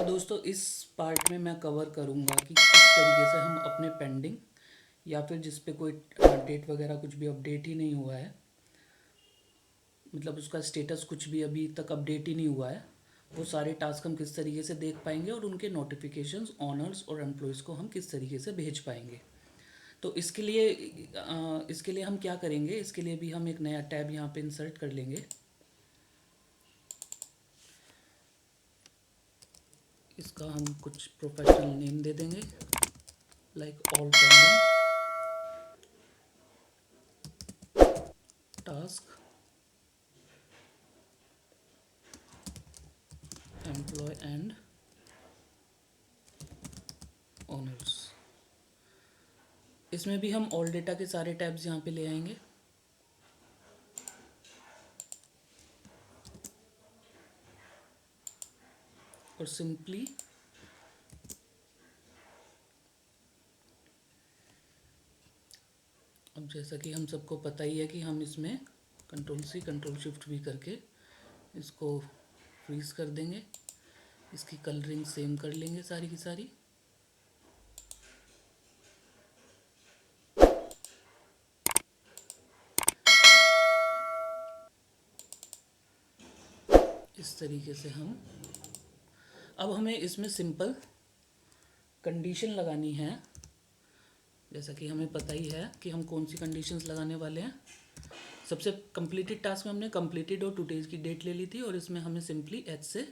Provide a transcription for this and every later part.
दोस्तों इस पार्ट में मैं कवर करूँगा कि किस तरीके से हम अपने पेंडिंग या फिर जिस पे कोई डेट वगैरह कुछ भी अपडेट ही नहीं हुआ है, मतलब उसका स्टेटस कुछ भी अभी तक अपडेट ही नहीं हुआ है, वो सारे टास्क हम किस तरीके से देख पाएंगे और उनके नोटिफिकेशंस ऑनर्स और एम्प्लॉयज़ को हम किस तरीके से भेज पाएंगे। तो इसके लिए हम क्या करेंगे, इसके लिए भी हम एक नया टैब यहाँ पे इंसर्ट कर लेंगे। इसका हम कुछ प्रोफेशनल नेम दे देंगे, like all pending task employ and owners. इसमें भी हम ऑल डेटा के सारे टैब्स यहाँ पे ले आएंगे। और सिंपली अब जैसा कि हम सबको पता ही है कि हम इसमें कंट्रोल-C कंट्रोल-Shift भी करके इसको फ्रीज कर देंगे। इसकी कलरिंग सेम कर लेंगे सारी की सारी। इस तरीके से अब हमें इसमें सिंपल कंडीशन लगानी है। जैसा कि हमें पता ही है कि हम कौन सी कंडीशंस लगाने वाले हैं। सबसे कंप्लीटेड टास्क में हमने कंप्लीटेड और टुडेज की डेट ले ली थी, और इसमें हमें सिंपली एच से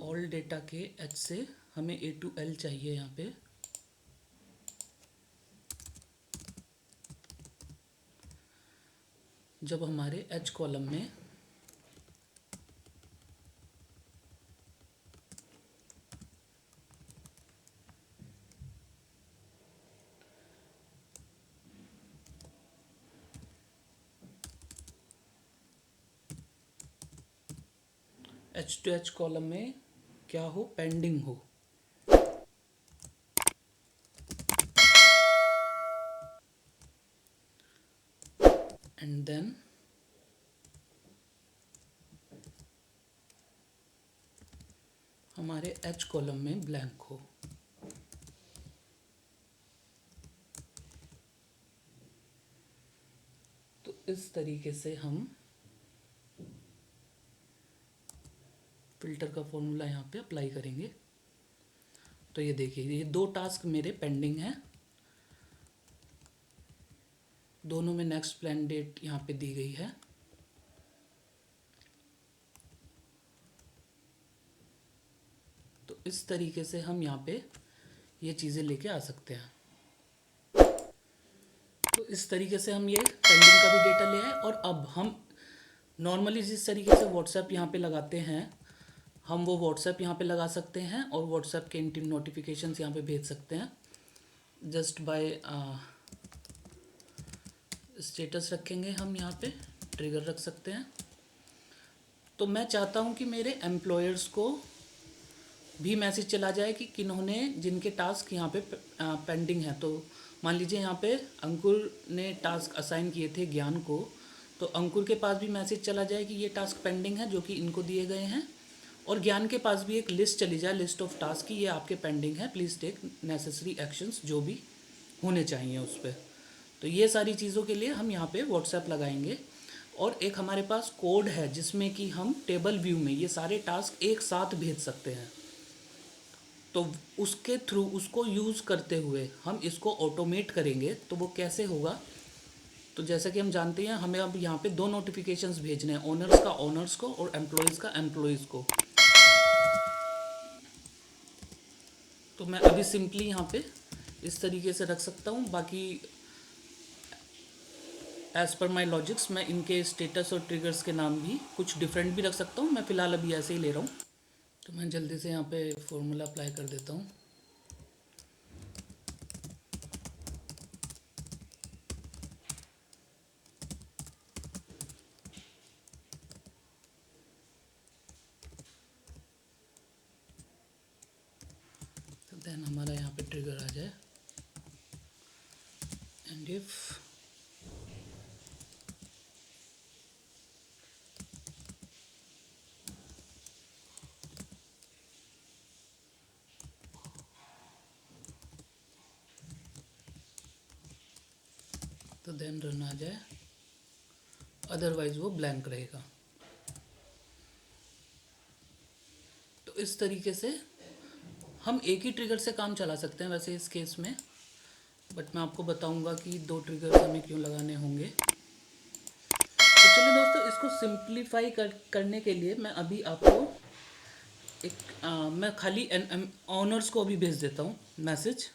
ऑल डेटा के एच से हमें ए टू एल चाहिए यहाँ पे। जब हमारे एच कॉलम में एच टू एच कॉलम में क्या हो, पेंडिंग हो, एंड देन हमारे एच कॉलम में ब्लैंक हो। तो इस तरीके से हम फिल्टर का फॉर्मूला यहाँ पे अप्लाई करेंगे। तो ये देखिए, ये दो टास्क मेरे पेंडिंग हैं, दोनों में नेक्स्ट प्लान डेट यहाँ पे दी गई है। तो इस तरीके से हम यहाँ पे ये चीज़ें लेके आ सकते हैं। तो इस तरीके से हम ये पेंडिंग का भी डेटा ले आए। और अब हम नॉर्मली जिस तरीके से व्हाट्सएप यहाँ पे लगाते हैं, हम वो व्हाट्सएप यहाँ पे लगा सकते हैं और व्हाट्सएप के इंटीम नोटिफिकेशंस यहाँ पे भेज सकते हैं। जस्ट बाय स्टेटस रखेंगे हम यहाँ पे, ट्रिगर रख सकते हैं। तो मैं चाहता हूँ कि मेरे एम्प्लॉयर्स को भी मैसेज चला जाए कि किन्होंने जिनके टास्क यहाँ पे पेंडिंग है। तो मान लीजिए यहाँ पे अंकुर ने टास्क असाइन किए थे ज्ञान को, तो अंकुर के पास भी मैसेज चला जाए कि ये टास्क पेंडिंग है जो कि इनको दिए गए हैं, और ज्ञान के पास भी एक लिस्ट चली जाए, लिस्ट ऑफ टास्क की, ये आपके पेंडिंग है, प्लीज़ टेक नेसेसरी एक्शंस, जो भी होने चाहिए उस पर। तो ये सारी चीज़ों के लिए हम यहाँ पे व्हाट्सएप लगाएंगे। और एक हमारे पास कोड है जिसमें कि हम टेबल व्यू में ये सारे टास्क एक साथ भेज सकते हैं। तो उसके थ्रू, उसको यूज़ करते हुए हम इसको ऑटोमेट करेंगे। तो वो कैसे होगा, तो जैसा कि हम जानते हैं हमें अब यहाँ पे दो नोटिफिकेशंस भेजने हैं, ओनर्स का ओनर्स को और एम्प्लॉयज़ का एम्प्लॉयज़ को। तो मैं अभी सिंपली यहाँ पे इस तरीके से रख सकता हूँ। बाकी एज़ पर माई लॉजिक्स मैं इनके स्टेटस और ट्रिगर्स के नाम भी कुछ डिफरेंट भी रख सकता हूँ। मैं फ़िलहाल अभी ऐसे ही ले रहा हूँ। तो मैं जल्दी से यहाँ पे फॉर्मूला अप्लाई कर देता हूँ। तो देन हमारा यहाँ पे ट्रिगर आ जाए, एंड इफ तो देन रन आ जाए, अदरवाइज वो ब्लैंक रहेगा। तो इस तरीके से हम एक ही ट्रिगर से काम चला सकते हैं वैसे इस केस में, बट मैं आपको बताऊंगा कि 2 ट्रिगर्स हमें क्यों लगाने होंगे। तो चलिए दोस्तों, इसको सिंप्लीफाई करने के लिए मैं अभी आपको मैं खाली ऑनर्स को अभी भेज देता हूँ मैसेज।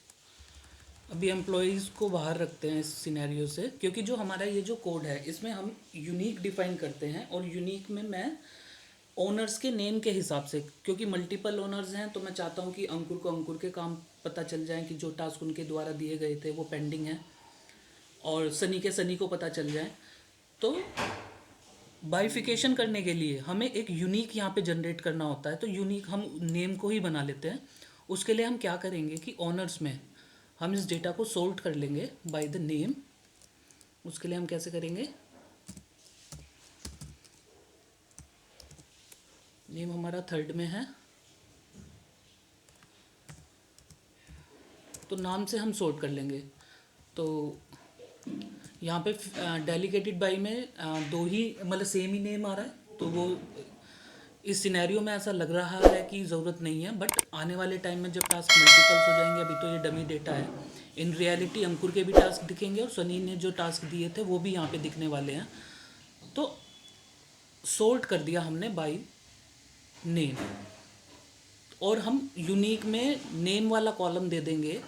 अभी एम्प्लॉयज़ को बाहर रखते हैं इस सिनेरियो से, क्योंकि जो हमारा ये जो कोड है इसमें हम यूनिक डिफाइन करते हैं, और यूनिक में मैं ओनर्स के नेम के हिसाब से, क्योंकि मल्टीपल ओनर्स हैं तो मैं चाहता हूँ कि अंकुर को अंकुर के काम पता चल जाए कि जो टास्क उनके द्वारा दिए गए थे वो पेंडिंग हैं, और सनी के सनी को पता चल जाए। तो बाइफिकेशन करने के लिए हमें एक यूनिक यहाँ पे जनरेट करना होता है, तो यूनिक हम नेम को ही बना लेते हैं। उसके लिए हम क्या करेंगे कि ऑनर्स में हम इस डेटा को सोर्ट कर लेंगे बाय द नेम। उसके लिए हम कैसे करेंगे, नेम हमारा थर्ड में है तो नाम से हम सोर्ट कर लेंगे। तो यहाँ पे डेलीगेटेड बाई में 2 ही मतलब सेम ही नेम आ रहा है, तो वो इस सिनेरियो में ऐसा लग रहा है कि ज़रूरत नहीं है, बट आने वाले टाइम में जब टास्क मल्टीपल्स हो जाएंगे, अभी तो ये डमी डेटा है, इन रियलिटी अंकुर के भी टास्क दिखेंगे और सनी ने जो टास्क दिए थे वो भी यहाँ पे दिखने वाले हैं। तो सोर्ट कर दिया हमने बाई नेम, और हम यूनिक में नेम वाला कॉलम दे देंगे,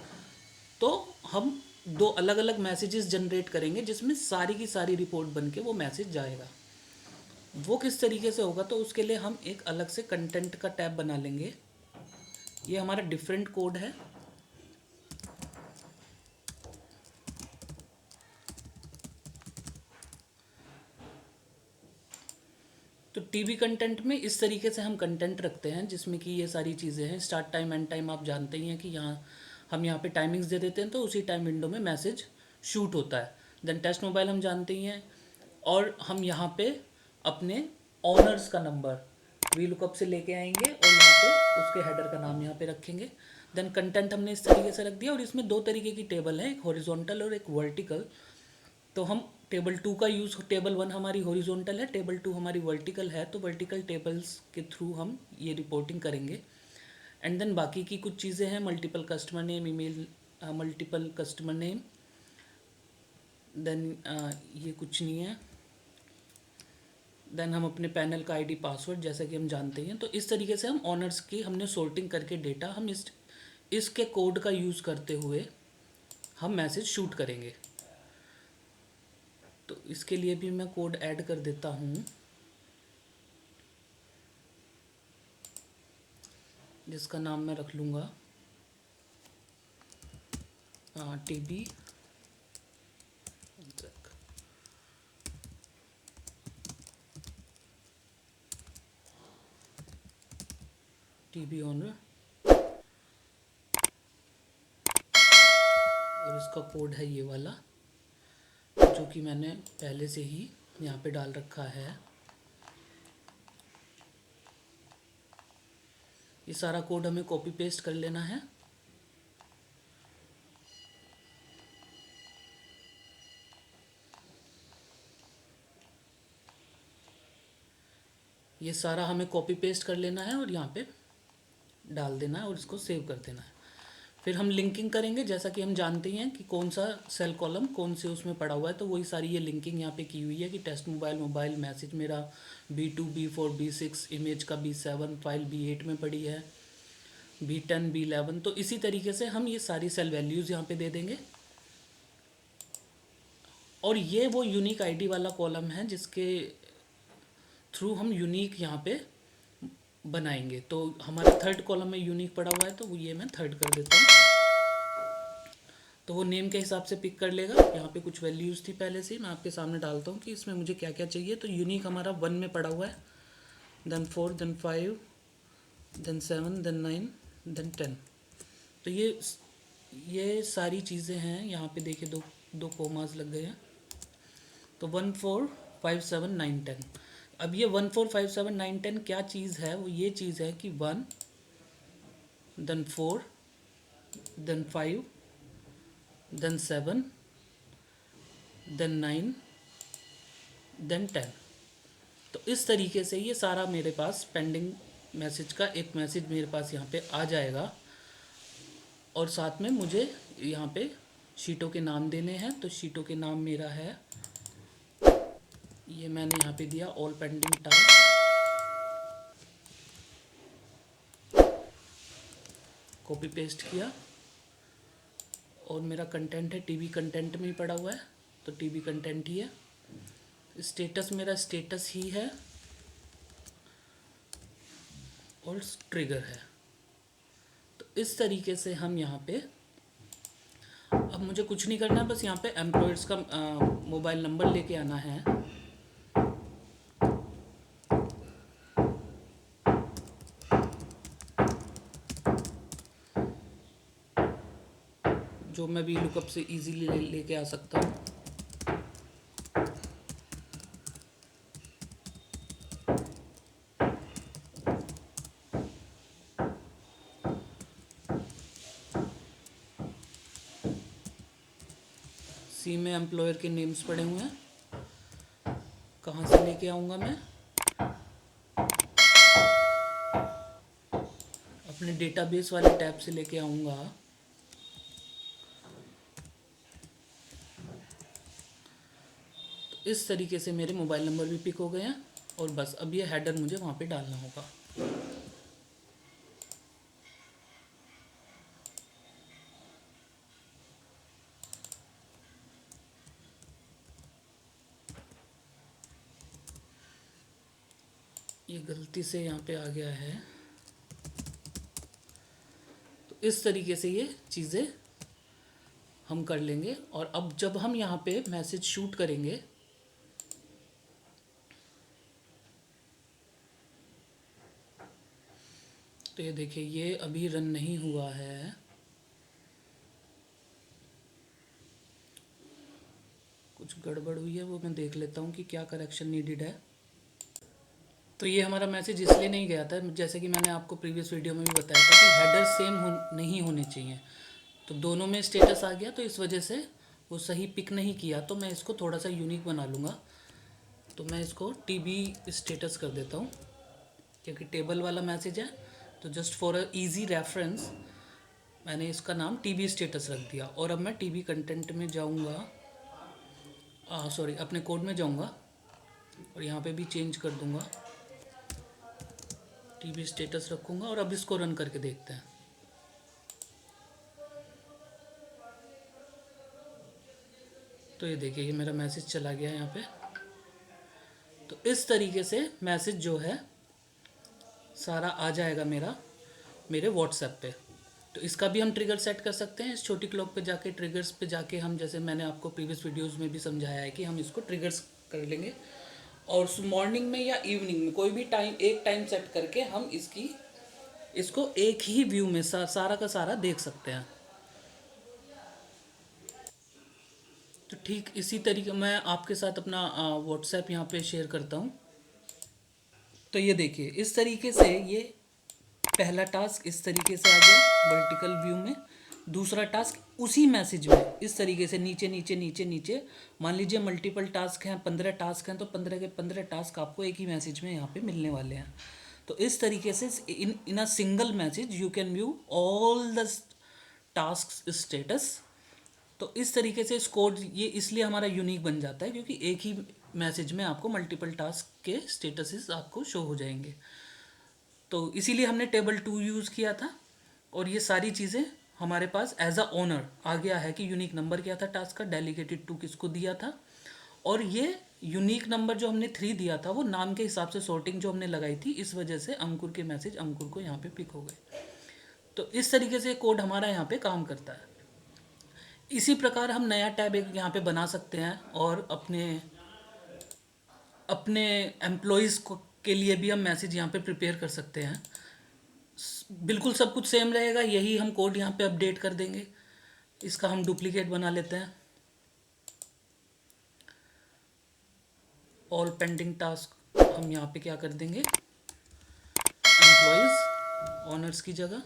तो हम 2 अलग अलग मैसेजेस जनरेट करेंगे जिसमें सारी की सारी रिपोर्ट बन के वो मैसेज जाएगा। वो किस तरीके से होगा, तो उसके लिए हम एक अलग से कंटेंट का टैब बना लेंगे। ये हमारा डिफरेंट कोड है। तो टीवी कंटेंट में इस तरीके से हम कंटेंट रखते हैं जिसमें कि ये सारी चीज़ें हैं। स्टार्ट टाइम एंड टाइम आप जानते ही हैं कि यहाँ हम यहाँ पे टाइमिंग्स दे देते हैं, तो उसी टाइम विंडो में मैसेज शूट होता है। देन टेस्ट मोबाइल हम जानते ही हैं, और हम यहाँ पे अपने ऑनर्स का नंबर वी लुकअप से लेके आएंगे और यहाँ पे उसके हेडर का नाम यहाँ पे रखेंगे। देन कंटेंट हमने इस तरीके से रख दिया, और इसमें 2 तरीके की टेबल है, एक हॉरिजॉन्टल और एक वर्टिकल। तो हम टेबल 2 का यूज़, टेबल 1 हमारी हॉरिजॉन्टल है, टेबल 2 हमारी वर्टिकल है, तो वर्टिकल टेबल्स के थ्रू हम ये रिपोर्टिंग करेंगे। एंड देन बाकी की कुछ चीज़ें हैं, multiple customer name, email, multiple customer name, then ये कुछ नहीं है। देन हम अपने पैनल का आईडी पासवर्ड जैसा कि हम जानते हैं। तो इस तरीके से हम ऑनर्स की हमने सॉर्टिंग करके डेटा हम इसके कोड का यूज़ करते हुए हम मैसेज शूट करेंगे। तो इसके लिए भी मैं कोड ऐड कर देता हूँ, जिसका नाम मैं रख लूँगा टीबी टीबी ऑनर, और इसका कोड है ये वाला जो कि मैंने पहले से ही यहाँ पे डाल रखा है। ये सारा कोड हमें कॉपी पेस्ट कर लेना है। ये सारा हमें कॉपी पेस्ट कर लेना है और यहाँ पे डाल देना है और इसको सेव कर देना है। फिर हम लिंकिंग करेंगे, जैसा कि हम जानते हैं कि कौन सा सेल कॉलम कौन से उसमें पड़ा हुआ है, तो वही सारी ये लिंकिंग यहाँ पे की हुई है कि टेस्ट मोबाइल मोबाइल मैसेज मेरा B2 B4 B6, इमेज का B7, फाइल B8 में पड़ी है, B10 B11। तो इसी तरीके से हम ये सारी सेल वैल्यूज़ यहाँ पे दे देंगे, और ये वो यूनिक आईडी वाला कॉलम है जिसके थ्रू हम यूनिक यहाँ पे बनाएंगे। तो हमारा थर्ड कॉलम में यूनिक पड़ा हुआ है, तो वो ये मैं थर्ड कर देता हूँ। तो वो नेम के हिसाब से पिक कर लेगा। यहाँ पे कुछ वैल्यूज़ थी पहले से, मैं आपके सामने डालता हूँ कि इसमें मुझे क्या क्या चाहिए। तो यूनिक हमारा 1 में पड़ा हुआ है, then 4, then 5, then 7, then 9, then 10। तो ये सारी चीज़ें हैं। यहाँ पे देखिए दो कोमास लग गए हैं। तो 1 4 5 7 9 10। अब ये 1 4 5 7 9 10 क्या चीज़ है, वो ये चीज़ है कि 1, then 4, then 5, then 7, then 9, then 10। तो इस तरीके से ये सारा मेरे पास पेंडिंग मैसेज का एक मैसेज मेरे पास यहाँ पे आ जाएगा। और साथ में मुझे यहाँ पे शीटों के नाम देने हैं। तो शीटों के नाम मेरा है, ये मैंने यहाँ पे दिया all pending task, copy paste किया। और मेरा कंटेंट है टीवी कंटेंट में ही पड़ा हुआ है, तो टीवी कंटेंट ही है। स्टेटस मेरा स्टेटस ही है और ट्रिगर है। तो इस तरीके से हम यहाँ पे, अब मुझे कुछ नहीं करना है, बस यहाँ पे एम्प्लॉयर्स का मोबाइल नंबर लेके आना है। जो मैं भी लुकअप से इजीली लेके आ सकता हूँ। सी में एम्प्लॉयर के नेम्स पड़े हुए हैं, कहाँ से लेके आऊँगा मैं? अपने डेटाबेस वाले टैब से लेके आऊँगा। तो इस तरीके से मेरे मोबाइल नंबर भी पिक हो गए हैं। और बस अब ये हेडर मुझे वहाँ पे डालना होगा। ये गलती से यहाँ पे आ गया है। तो इस तरीके से ये चीज़ें हम कर लेंगे। और अब जब हम यहाँ पे मैसेज शूट करेंगे, तो ये देखिए ये अभी रन नहीं हुआ है। कुछ गड़बड़ हुई है, वो मैं देख लेता हूँ कि क्या करेक्शन नीडेड है। तो ये हमारा मैसेज इसलिए नहीं गया था, जैसे कि मैंने आपको प्रीवियस वीडियो में भी बताया था कि हेडर सेम नहीं होने चाहिए। तो दोनों में स्टेटस आ गया, तो इस वजह से वो सही पिक नहीं किया। तो मैं इसको थोड़ा सा यूनिक बना लूँगा। तो मैं इसको टीबी स्टेटस कर देता हूँ, क्योंकि टेबल वाला मैसेज है। तो just for a easy reference मैंने इसका नाम टीबी स्टेटस रख दिया। और अब मैं टीबी कंटेंट में जाऊँगा, सॉरी अपने कोड में जाऊँगा और यहाँ पे भी चेंज कर दूँगा, टीबी स्टेटस रखूँगा। और अब इसको रन करके देखते हैं। तो ये देखिए ये मेरा मैसेज चला गया यहाँ पे। तो इस तरीके से मैसेज जो है सारा आ जाएगा मेरे व्हाट्सएप पे। तो इसका भी हम ट्रिगर सेट कर सकते हैं। इस छोटी क्लॉक पे जाके ट्रिगर्स पे जाके हम, जैसे मैंने आपको प्रीवियस वीडियोस में भी समझाया है कि हम इसको ट्रिगर्स कर लेंगे। और मॉर्निंग में या इवनिंग में कोई भी टाइम, एक टाइम सेट करके हम इसको एक ही व्यू में सारा का सारा देख सकते हैं। तो ठीक इसी तरीके मैं आपके साथ अपना व्हाट्सएप यहाँ पे शेयर करता हूँ। तो ये देखिए इस तरीके से ये पहला टास्क इस तरीके से आ गया वर्टिकल व्यू में। दूसरा टास्क उसी मैसेज में इस तरीके से नीचे नीचे नीचे नीचे, मान लीजिए मल्टीपल टास्क हैं, 15 टास्क हैं, तो 15 के 15 टास्क आपको एक ही मैसेज में यहाँ पे मिलने वाले हैं। तो इस तरीके से in a single message you can view all the task status. तो इस तरीके से इस कोड ये इसलिए हमारा यूनिक बन जाता है, क्योंकि एक ही मैसेज में आपको मल्टीपल टास्क के स्टेटसेस आपको शो हो जाएंगे। तो इसीलिए हमने टेबल 2 यूज़ किया था। और ये सारी चीज़ें हमारे पास एज अ ओनर आ गया है कि यूनिक नंबर क्या था टास्क का, डेलीगेटेड टू किसको दिया था। और ये यूनिक नंबर जो हमने 3 दिया था वो नाम के हिसाब से सॉर्टिंग जो हमने लगाई थी, इस वजह से अंकुर के मैसेज अंकुर को यहाँ पे पिक हो गए। तो इस तरीके से कोड हमारा यहाँ पे काम करता है। इसी प्रकार हम नया टैब एक यहाँ पे बना सकते हैं और अपने अपने एम्प्लॉयज़ को के लिए भी हम मैसेज यहाँ पे प्रिपेयर कर सकते हैं। बिल्कुल सब कुछ सेम रहेगा, यही हम कोड यहाँ पे अपडेट कर देंगे। इसका हम डुप्लीकेट बना लेते हैं। ऑल पेंडिंग टास्क हम यहाँ पे क्या कर देंगे, एम्प्लॉयज़ ऑनर्स की जगह।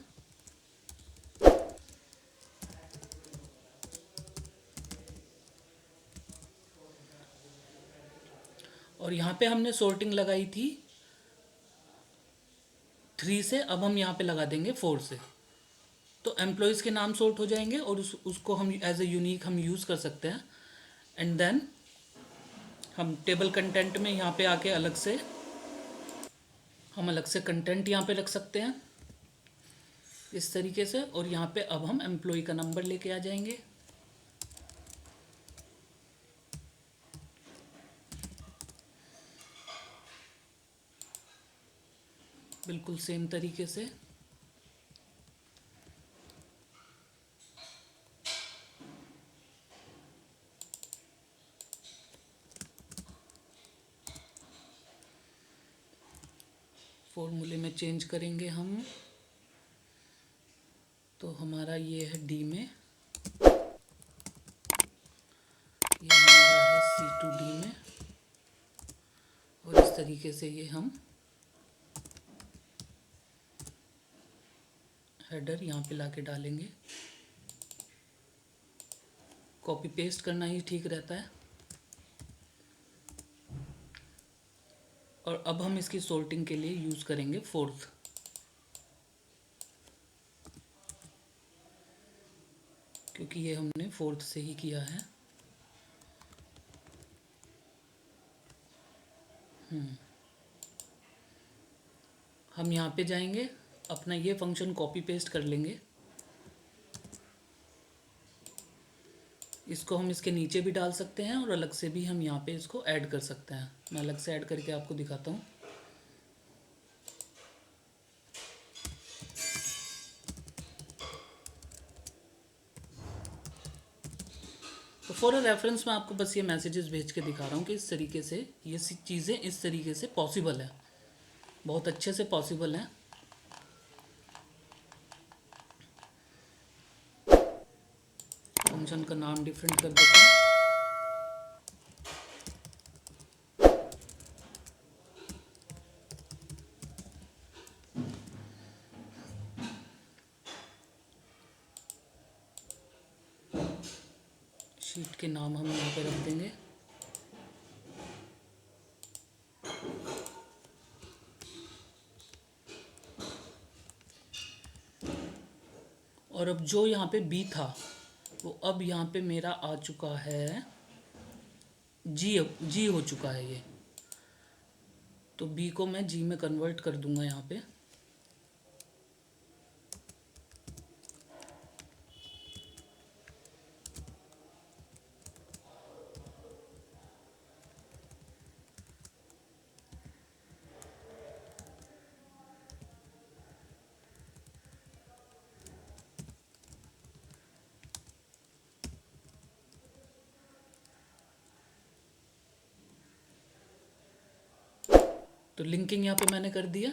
और यहाँ पे हमने सॉर्टिंग लगाई थी 3 से, अब हम यहाँ पे लगा देंगे 4 से। तो एम्प्लॉयज़ के नाम सॉर्ट हो जाएंगे और उसको हम एज ए यूनिक हम यूज़ कर सकते हैं। एंड देन हम टेबल कंटेंट में यहाँ पे आके अलग से कंटेंट यहाँ पे रख सकते हैं इस तरीके से। और यहाँ पे अब हम एम्प्लॉय का नंबर लेके आ जाएंगे। बिल्कुल सेम तरीके से फॉर्मूले में चेंज करेंगे हम। तो हमारा ये है डी में, ये हमारा है C2D में, और इस तरीके से ये हम हेडर यहाँ पे लाके डालेंगे। कॉपी पेस्ट करना ही ठीक रहता है। और अब हम इसकी सॉर्टिंग के लिए यूज़ करेंगे 4th, क्योंकि ये हमने 4th से ही किया है। हम यहाँ पे जाएंगे, अपना ये फंक्शन कॉपी पेस्ट कर लेंगे। इसको हम इसके नीचे भी डाल सकते हैं और अलग से भी हम यहाँ पे इसको ऐड कर सकते हैं। मैं अलग से ऐड करके आपको दिखाता हूँ। तो फॉर अ रेफरेंस मैं आपको बस ये मैसेजेस भेज के दिखा रहा हूँ कि इस तरीके से ये चीज़ें इस तरीके से पॉसिबल है, बहुत अच्छे से पॉसिबल है। फंक्शन का नाम डिफरेंट कर देते हैं। शीट के नाम हम यहाँ पे रख देंगे। और अब जो यहाँ पे बी था वो अब यहाँ पे मेरा आ चुका है जी हो चुका है ये। तो बी को मैं जी में कन्वर्ट कर दूंगा यहाँ पे। तो लिंकिंग यहाँ पे मैंने कर दिया।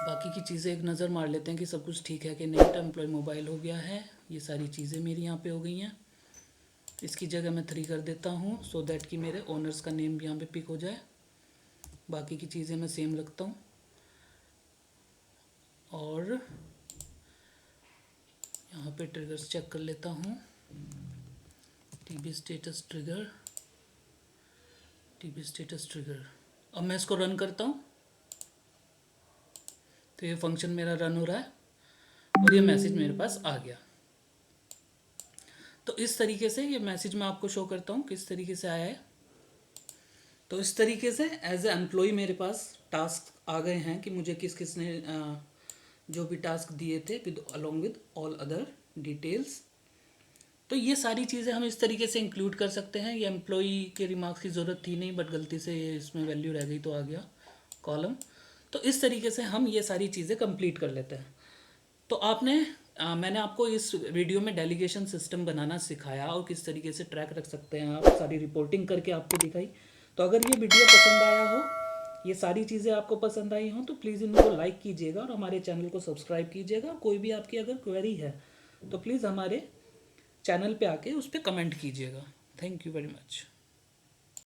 बाकी की चीज़ें एक नज़र मार लेते हैं कि सब कुछ ठीक है कि नहीं। तो एम्प्लॉय मोबाइल हो गया है, ये सारी चीज़ें मेरी यहाँ पे हो गई हैं। इसकी जगह मैं 3 कर देता हूँ सो दैट कि मेरे ओनर्स का नेम भी यहाँ पे पिक हो जाए। बाकी की चीज़ें मैं सेम रखता हूँ। और यहाँ पे ट्रिगर्स चेक कर लेता हूँ। TB status trigger. अब मैं इसको रन करता हूँ तो ये फंक्शन मेरा रन हो रहा है और ये मैसेज मेरे पास आ गया। तो इस तरीके से ये मैसेज मैं आपको शो करता हूँ किस तरीके से आया है। तो इस तरीके से एज ए एम्प्लॉय मेरे पास टास्क आ गए हैं कि मुझे किस ने जो भी टास्क दिए थे along with all other details. तो ये सारी चीज़ें हम इस तरीके से इंक्लूड कर सकते हैं। ये एम्प्लॉय के रिमार्क्स की ज़रूरत थी नहीं, बट गलती से ये इसमें वैल्यू रह गई तो आ गया कॉलम। तो इस तरीके से हम ये सारी चीज़ें कंप्लीट कर लेते हैं। तो मैंने आपको इस वीडियो में डेलीगेशन सिस्टम बनाना सिखाया और किस तरीके से ट्रैक रख सकते हैं आप, सारी रिपोर्टिंग करके आपको दिखाई। तो अगर ये वीडियो पसंद आया हो, ये सारी चीज़ें आपको पसंद आई हों, तो प्लीज़ इनको लाइक कीजिएगा और हमारे चैनल को सब्सक्राइब कीजिएगा। कोई भी आपकी अगर क्वेरी है तो प्लीज़ हमारे चैनल पे आके उस पर कमेंट कीजिएगा। Thank you very much.